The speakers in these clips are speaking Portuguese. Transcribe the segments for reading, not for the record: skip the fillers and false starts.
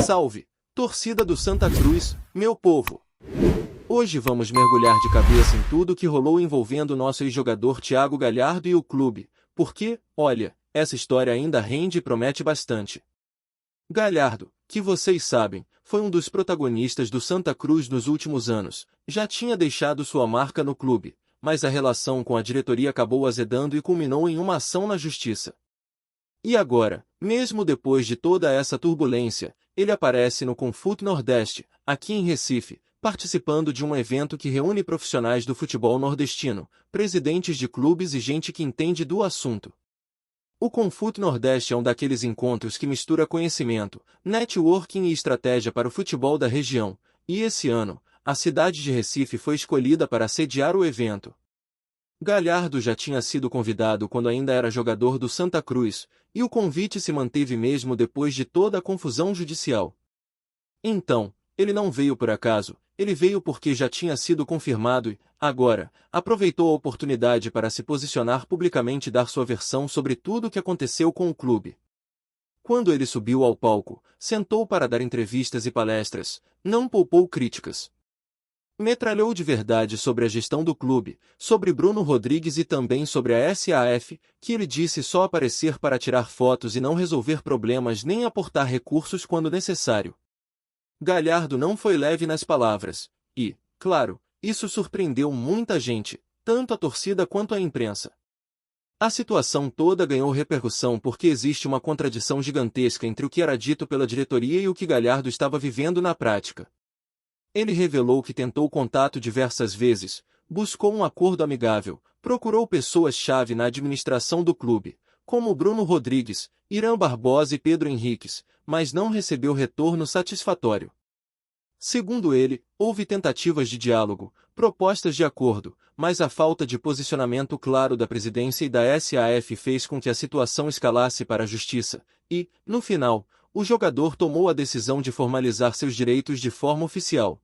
Salve, torcida do Santa Cruz, meu povo! Hoje vamos mergulhar de cabeça em tudo que rolou envolvendo nosso ex-jogador Thiago Galhardo e o clube, porque, olha, essa história ainda rende e promete bastante. Galhardo, que vocês sabem, foi um dos protagonistas do Santa Cruz nos últimos anos, já tinha deixado sua marca no clube, mas a relação com a diretoria acabou azedando e culminou em uma ação na justiça. E agora, mesmo depois de toda essa turbulência, ele aparece no Confut Nordeste, aqui em Recife, participando de um evento que reúne profissionais do futebol nordestino, presidentes de clubes e gente que entende do assunto. O Confut Nordeste é um daqueles encontros que mistura conhecimento, networking e estratégia para o futebol da região, e esse ano, a cidade de Recife foi escolhida para sediar o evento. Galhardo já tinha sido convidado quando ainda era jogador do Santa Cruz, e o convite se manteve mesmo depois de toda a confusão judicial. Então, ele não veio por acaso, ele veio porque já tinha sido confirmado e, agora, aproveitou a oportunidade para se posicionar publicamente e dar sua versão sobre tudo o que aconteceu com o clube. Quando ele subiu ao palco, sentou para dar entrevistas e palestras, não poupou críticas. Metralhou de verdade sobre a gestão do clube, sobre Bruno Rodrigues e também sobre a SAF, que ele disse só aparecer para tirar fotos e não resolver problemas nem aportar recursos quando necessário. Galhardo não foi leve nas palavras, e, claro, isso surpreendeu muita gente, tanto a torcida quanto a imprensa. A situação toda ganhou repercussão porque existe uma contradição gigantesca entre o que era dito pela diretoria e o que Galhardo estava vivendo na prática. Ele revelou que tentou contato diversas vezes, buscou um acordo amigável, procurou pessoas-chave na administração do clube, como Bruno Rodrigues, Irã Barbosa e Pedro Henriques, mas não recebeu retorno satisfatório. Segundo ele, houve tentativas de diálogo, propostas de acordo, mas a falta de posicionamento claro da presidência e da SAF fez com que a situação escalasse para a justiça, e, no final, o jogador tomou a decisão de formalizar seus direitos de forma oficial.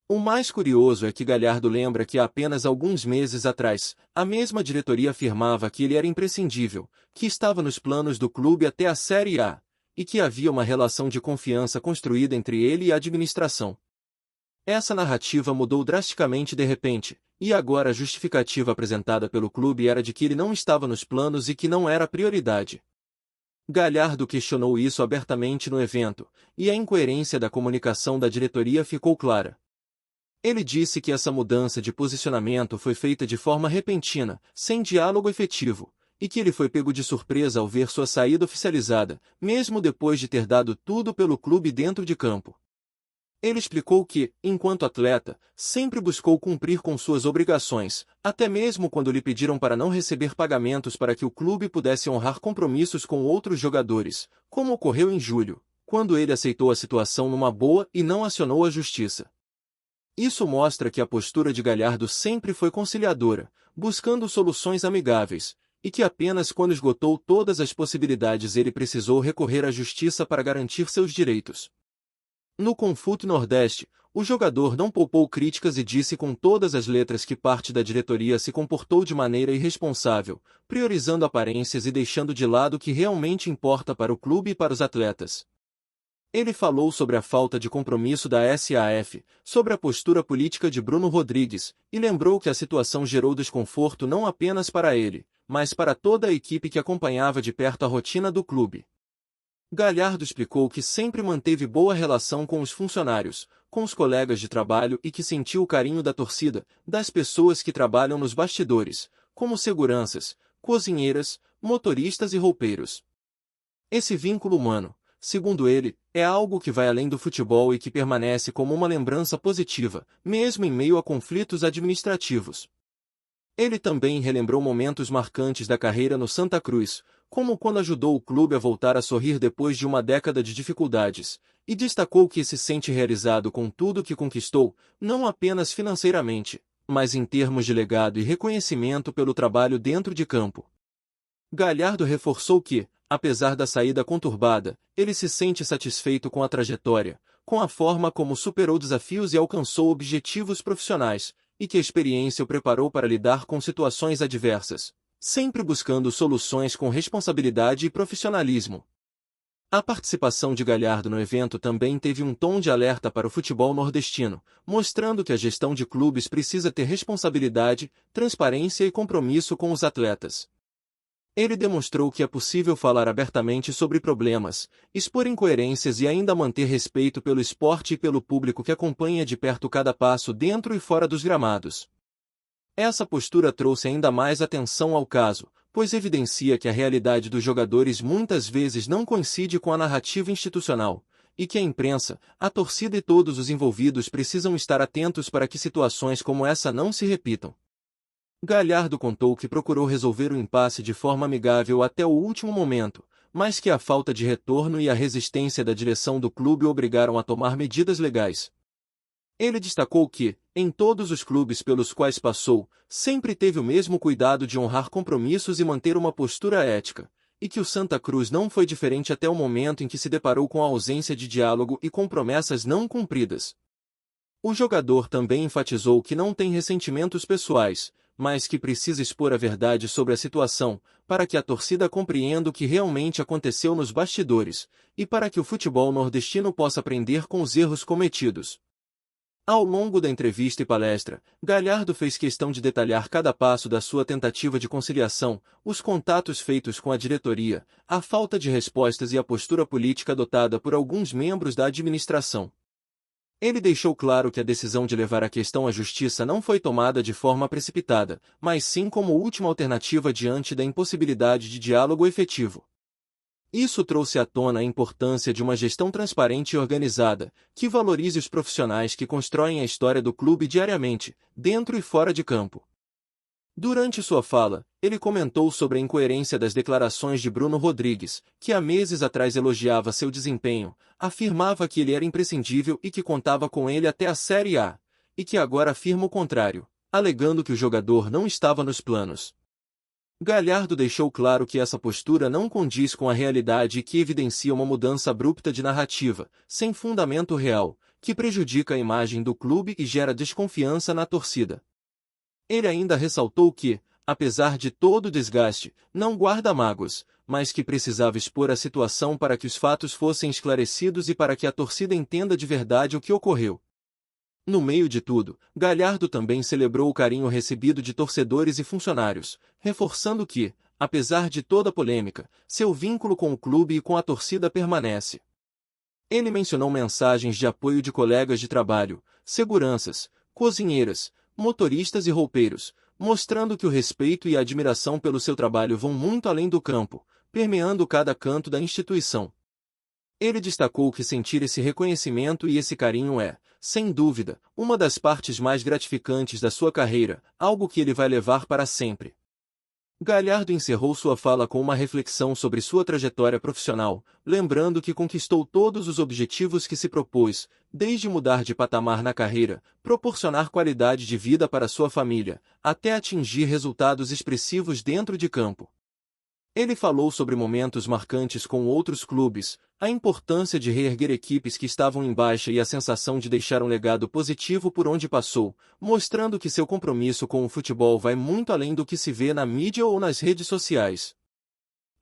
O mais curioso é que Galhardo lembra que há apenas alguns meses atrás, a mesma diretoria afirmava que ele era imprescindível, que estava nos planos do clube até a Série A, e que havia uma relação de confiança construída entre ele e a administração. Essa narrativa mudou drasticamente de repente, e agora a justificativa apresentada pelo clube era de que ele não estava nos planos e que não era prioridade. Galhardo questionou isso abertamente no evento, e a incoerência da comunicação da diretoria ficou clara. Ele disse que essa mudança de posicionamento foi feita de forma repentina, sem diálogo efetivo, e que ele foi pego de surpresa ao ver sua saída oficializada, mesmo depois de ter dado tudo pelo clube dentro de campo. Ele explicou que, enquanto atleta, sempre buscou cumprir com suas obrigações, até mesmo quando lhe pediram para não receber pagamentos para que o clube pudesse honrar compromissos com outros jogadores, como ocorreu em julho, quando ele aceitou a situação numa boa e não acionou a justiça. Isso mostra que a postura de Galhardo sempre foi conciliadora, buscando soluções amigáveis, e que apenas quando esgotou todas as possibilidades ele precisou recorrer à justiça para garantir seus direitos. No Confut Nordeste, o jogador não poupou críticas e disse com todas as letras que parte da diretoria se comportou de maneira irresponsável, priorizando aparências e deixando de lado o que realmente importa para o clube e para os atletas. Ele falou sobre a falta de compromisso da SAF, sobre a postura política de Bruno Rodrigues, e lembrou que a situação gerou desconforto não apenas para ele, mas para toda a equipe que acompanhava de perto a rotina do clube. Galhardo explicou que sempre manteve boa relação com os funcionários, com os colegas de trabalho e que sentiu o carinho da torcida, das pessoas que trabalham nos bastidores, como seguranças, cozinheiras, motoristas e roupeiros. Esse vínculo humano, segundo ele, é algo que vai além do futebol e que permanece como uma lembrança positiva, mesmo em meio a conflitos administrativos. Ele também relembrou momentos marcantes da carreira no Santa Cruz, como quando ajudou o clube a voltar a sorrir depois de uma década de dificuldades, e destacou que se sente realizado com tudo que conquistou, não apenas financeiramente, mas em termos de legado e reconhecimento pelo trabalho dentro de campo. Galhardo reforçou que, apesar da saída conturbada, ele se sente satisfeito com a trajetória, com a forma como superou desafios e alcançou objetivos profissionais, e que a experiência o preparou para lidar com situações adversas, sempre buscando soluções com responsabilidade e profissionalismo. A participação de Galhardo no evento também teve um tom de alerta para o futebol nordestino, mostrando que a gestão de clubes precisa ter responsabilidade, transparência e compromisso com os atletas. Ele demonstrou que é possível falar abertamente sobre problemas, expor incoerências e ainda manter respeito pelo esporte e pelo público que acompanha de perto cada passo dentro e fora dos gramados. Essa postura trouxe ainda mais atenção ao caso, pois evidencia que a realidade dos jogadores muitas vezes não coincide com a narrativa institucional, e que a imprensa, a torcida e todos os envolvidos precisam estar atentos para que situações como essa não se repitam. Galhardo contou que procurou resolver o impasse de forma amigável até o último momento, mas que a falta de retorno e a resistência da direção do clube o obrigaram a tomar medidas legais. Ele destacou que, em todos os clubes pelos quais passou, sempre teve o mesmo cuidado de honrar compromissos e manter uma postura ética, e que o Santa Cruz não foi diferente até o momento em que se deparou com a ausência de diálogo e com promessas não cumpridas. O jogador também enfatizou que não tem ressentimentos pessoais, mas que precisa expor a verdade sobre a situação, para que a torcida compreenda o que realmente aconteceu nos bastidores, e para que o futebol nordestino possa aprender com os erros cometidos. Ao longo da entrevista e palestra, Galhardo fez questão de detalhar cada passo da sua tentativa de conciliação, os contatos feitos com a diretoria, a falta de respostas e a postura política adotada por alguns membros da administração. Ele deixou claro que a decisão de levar a questão à justiça não foi tomada de forma precipitada, mas sim como última alternativa diante da impossibilidade de diálogo efetivo. Isso trouxe à tona a importância de uma gestão transparente e organizada, que valorize os profissionais que constroem a história do clube diariamente, dentro e fora de campo. Durante sua fala, ele comentou sobre a incoerência das declarações de Bruno Rodrigues, que há meses atrás elogiava seu desempenho, afirmava que ele era imprescindível e que contava com ele até a Série A, e que agora afirma o contrário, alegando que o jogador não estava nos planos. Galhardo deixou claro que essa postura não condiz com a realidade e que evidencia uma mudança abrupta de narrativa, sem fundamento real, que prejudica a imagem do clube e gera desconfiança na torcida. Ele ainda ressaltou que, apesar de todo o desgaste, não guarda mágoas, mas que precisava expor a situação para que os fatos fossem esclarecidos e para que a torcida entenda de verdade o que ocorreu. No meio de tudo, Galhardo também celebrou o carinho recebido de torcedores e funcionários, reforçando que, apesar de toda a polêmica, seu vínculo com o clube e com a torcida permanece. Ele mencionou mensagens de apoio de colegas de trabalho, seguranças, cozinheiras, motoristas e roupeiros, mostrando que o respeito e a admiração pelo seu trabalho vão muito além do campo, permeando cada canto da instituição. Ele destacou que sentir esse reconhecimento e esse carinho é, sem dúvida, uma das partes mais gratificantes da sua carreira, algo que ele vai levar para sempre. Galhardo encerrou sua fala com uma reflexão sobre sua trajetória profissional, lembrando que conquistou todos os objetivos que se propôs, desde mudar de patamar na carreira, proporcionar qualidade de vida para sua família, até atingir resultados expressivos dentro de campo. Ele falou sobre momentos marcantes com outros clubes, a importância de reerguer equipes que estavam em baixa e a sensação de deixar um legado positivo por onde passou, mostrando que seu compromisso com o futebol vai muito além do que se vê na mídia ou nas redes sociais.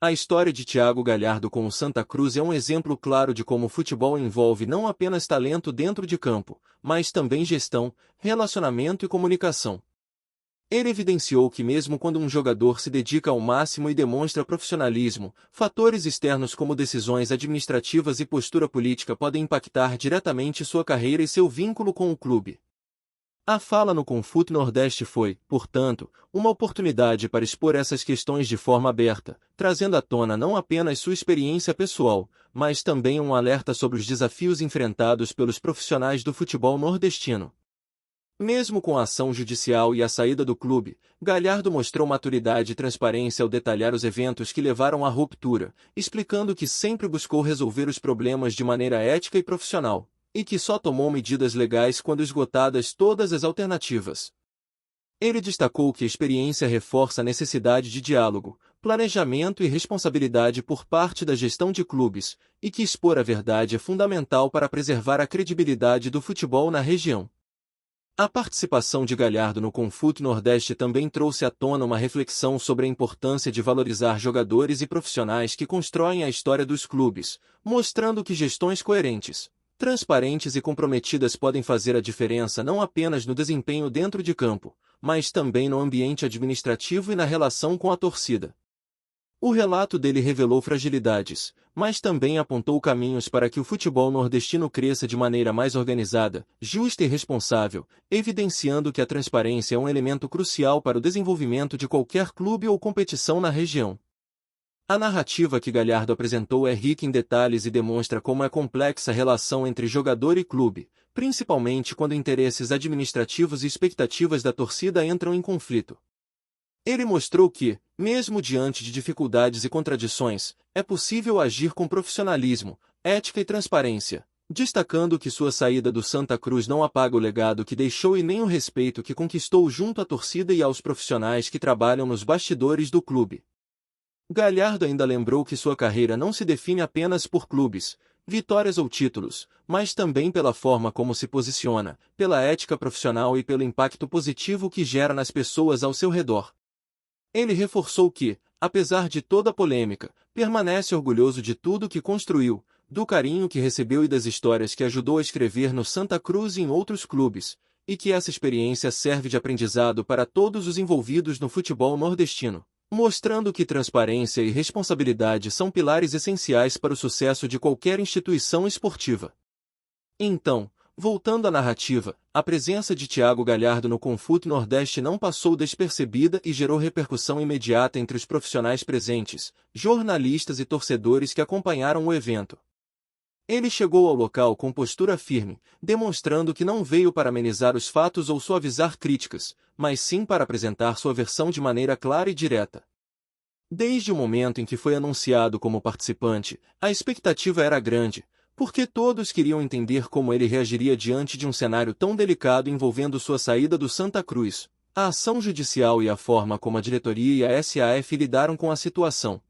A história de Thiago Galhardo com o Santa Cruz é um exemplo claro de como o futebol envolve não apenas talento dentro de campo, mas também gestão, relacionamento e comunicação. Ele evidenciou que mesmo quando um jogador se dedica ao máximo e demonstra profissionalismo, fatores externos como decisões administrativas e postura política podem impactar diretamente sua carreira e seu vínculo com o clube. A fala no Confute Nordeste foi, portanto, uma oportunidade para expor essas questões de forma aberta, trazendo à tona não apenas sua experiência pessoal, mas também um alerta sobre os desafios enfrentados pelos profissionais do futebol nordestino. Mesmo com a ação judicial e a saída do clube, Galhardo mostrou maturidade e transparência ao detalhar os eventos que levaram à ruptura, explicando que sempre buscou resolver os problemas de maneira ética e profissional, e que só tomou medidas legais quando esgotadas todas as alternativas. Ele destacou que a experiência reforça a necessidade de diálogo, planejamento e responsabilidade por parte da gestão de clubes, e que expor a verdade é fundamental para preservar a credibilidade do futebol na região. A participação de Galhardo no Confute Nordeste também trouxe à tona uma reflexão sobre a importância de valorizar jogadores e profissionais que constroem a história dos clubes, mostrando que gestões coerentes, transparentes e comprometidas podem fazer a diferença não apenas no desempenho dentro de campo, mas também no ambiente administrativo e na relação com a torcida. O relato dele revelou fragilidades, mas também apontou caminhos para que o futebol nordestino cresça de maneira mais organizada, justa e responsável, evidenciando que a transparência é um elemento crucial para o desenvolvimento de qualquer clube ou competição na região. A narrativa que Galhardo apresentou é rica em detalhes e demonstra como é complexa a relação entre jogador e clube, principalmente quando interesses administrativos e expectativas da torcida entram em conflito. Ele mostrou que, mesmo diante de dificuldades e contradições, é possível agir com profissionalismo, ética e transparência, destacando que sua saída do Santa Cruz não apaga o legado que deixou e nem o respeito que conquistou junto à torcida e aos profissionais que trabalham nos bastidores do clube. Galhardo ainda lembrou que sua carreira não se define apenas por clubes, vitórias ou títulos, mas também pela forma como se posiciona, pela ética profissional e pelo impacto positivo que gera nas pessoas ao seu redor. Ele reforçou que, apesar de toda a polêmica, permanece orgulhoso de tudo que construiu, do carinho que recebeu e das histórias que ajudou a escrever no Santa Cruz e em outros clubes, e que essa experiência serve de aprendizado para todos os envolvidos no futebol nordestino, mostrando que transparência e responsabilidade são pilares essenciais para o sucesso de qualquer instituição esportiva. Então, voltando à narrativa, a presença de Thiago Galhardo no Confute Nordeste não passou despercebida e gerou repercussão imediata entre os profissionais presentes, jornalistas e torcedores que acompanharam o evento. Ele chegou ao local com postura firme, demonstrando que não veio para amenizar os fatos ou suavizar críticas, mas sim para apresentar sua versão de maneira clara e direta. Desde o momento em que foi anunciado como participante, a expectativa era grande, porque todos queriam entender como ele reagiria diante de um cenário tão delicado envolvendo sua saída do Santa Cruz, a ação judicial e a forma como a diretoria e a SAF lidaram com a situação.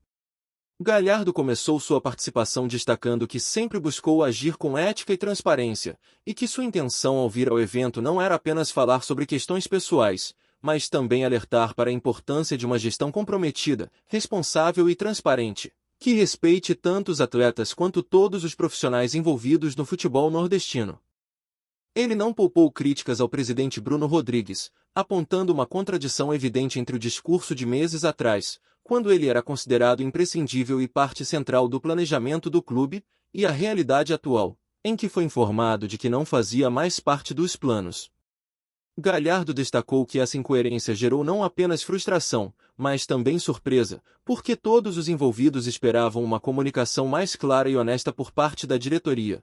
Galhardo começou sua participação destacando que sempre buscou agir com ética e transparência, e que sua intenção ao vir ao evento não era apenas falar sobre questões pessoais, mas também alertar para a importância de uma gestão comprometida, responsável e transparente, que respeite tanto os atletas quanto todos os profissionais envolvidos no futebol nordestino. Ele não poupou críticas ao presidente Bruno Rodrigues, apontando uma contradição evidente entre o discurso de meses atrás, quando ele era considerado imprescindível e parte central do planejamento do clube, e a realidade atual, em que foi informado de que não fazia mais parte dos planos. Galhardo destacou que essa incoerência gerou não apenas frustração, mas também surpresa, porque todos os envolvidos esperavam uma comunicação mais clara e honesta por parte da diretoria.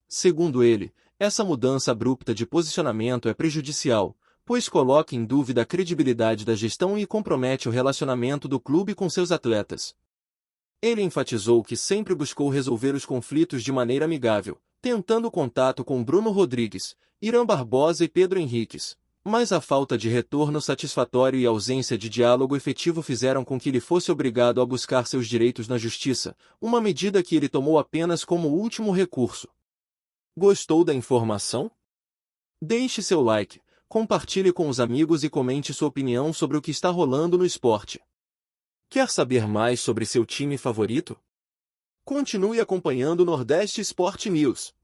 Segundo ele, essa mudança abrupta de posicionamento é prejudicial, pois coloca em dúvida a credibilidade da gestão e compromete o relacionamento do clube com seus atletas. Ele enfatizou que sempre buscou resolver os conflitos de maneira amigável, tentando contato com Bruno Rodrigues, Irã Barbosa e Pedro Henriques, mas a falta de retorno satisfatório e a ausência de diálogo efetivo fizeram com que ele fosse obrigado a buscar seus direitos na justiça, uma medida que ele tomou apenas como último recurso. Gostou da informação? Deixe seu like, compartilhe com os amigos e comente sua opinião sobre o que está rolando no esporte. Quer saber mais sobre seu time favorito? Continue acompanhando o Nordeste Sport News.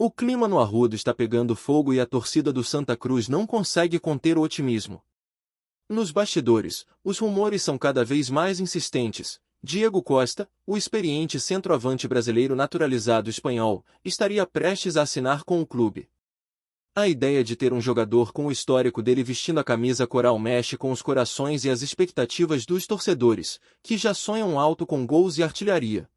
O clima no Arruda está pegando fogo e a torcida do Santa Cruz não consegue conter o otimismo. Nos bastidores, os rumores são cada vez mais insistentes. Diego Costa, o experiente centroavante brasileiro naturalizado espanhol, estaria prestes a assinar com o clube. A ideia de ter um jogador com o histórico dele vestindo a camisa coral mexe com os corações e as expectativas dos torcedores, que já sonham alto com gols e artilharia.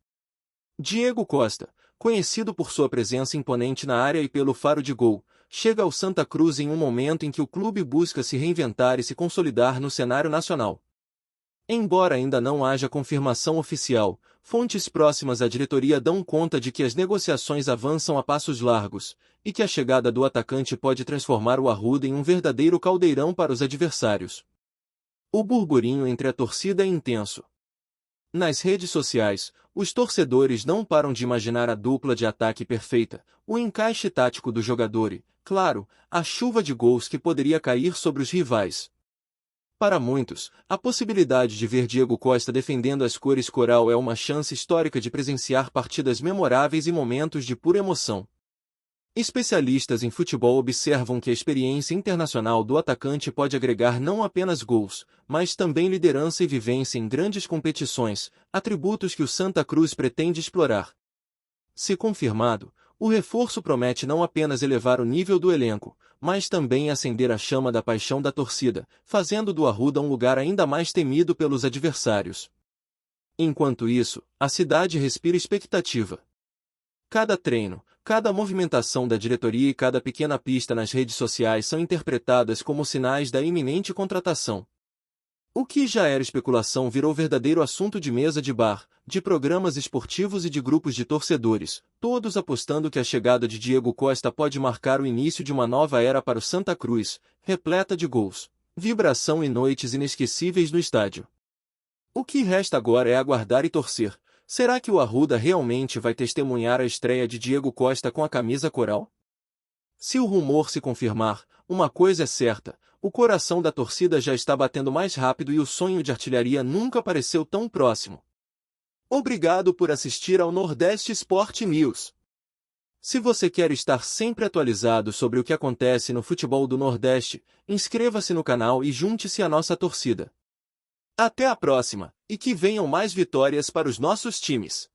Diego Costa, conhecido por sua presença imponente na área e pelo faro de gol, chega ao Santa Cruz em um momento em que o clube busca se reinventar e se consolidar no cenário nacional. Embora ainda não haja confirmação oficial, fontes próximas à diretoria dão conta de que as negociações avançam a passos largos, e que a chegada do atacante pode transformar o Arruda em um verdadeiro caldeirão para os adversários. O burburinho entre a torcida é intenso. Nas redes sociais, os torcedores não param de imaginar a dupla de ataque perfeita, o encaixe tático do jogador e, claro, a chuva de gols que poderia cair sobre os rivais. Para muitos, a possibilidade de ver Diego Costa defendendo as cores coral é uma chance histórica de presenciar partidas memoráveis e momentos de pura emoção. Especialistas em futebol observam que a experiência internacional do atacante pode agregar não apenas gols, mas também liderança e vivência em grandes competições, atributos que o Santa Cruz pretende explorar. Se confirmado, o reforço promete não apenas elevar o nível do elenco, mas também acender a chama da paixão da torcida, fazendo do Arruda um lugar ainda mais temido pelos adversários. Enquanto isso, a cidade respira expectativa. Cada treino, cada movimentação da diretoria e cada pequena pista nas redes sociais são interpretadas como sinais da iminente contratação. O que já era especulação virou verdadeiro assunto de mesa de bar, de programas esportivos e de grupos de torcedores, todos apostando que a chegada de Diego Costa pode marcar o início de uma nova era para o Santa Cruz, repleta de gols, vibração e noites inesquecíveis no estádio. O que resta agora é aguardar e torcer. Será que o Arruda realmente vai testemunhar a estreia de Diego Costa com a camisa coral? Se o rumor se confirmar, uma coisa é certa, o coração da torcida já está batendo mais rápido e o sonho de artilharia nunca pareceu tão próximo. Obrigado por assistir ao Nordeste Sport News. Se você quer estar sempre atualizado sobre o que acontece no futebol do Nordeste, inscreva-se no canal e junte-se à nossa torcida. Até a próxima, e que venham mais vitórias para os nossos times.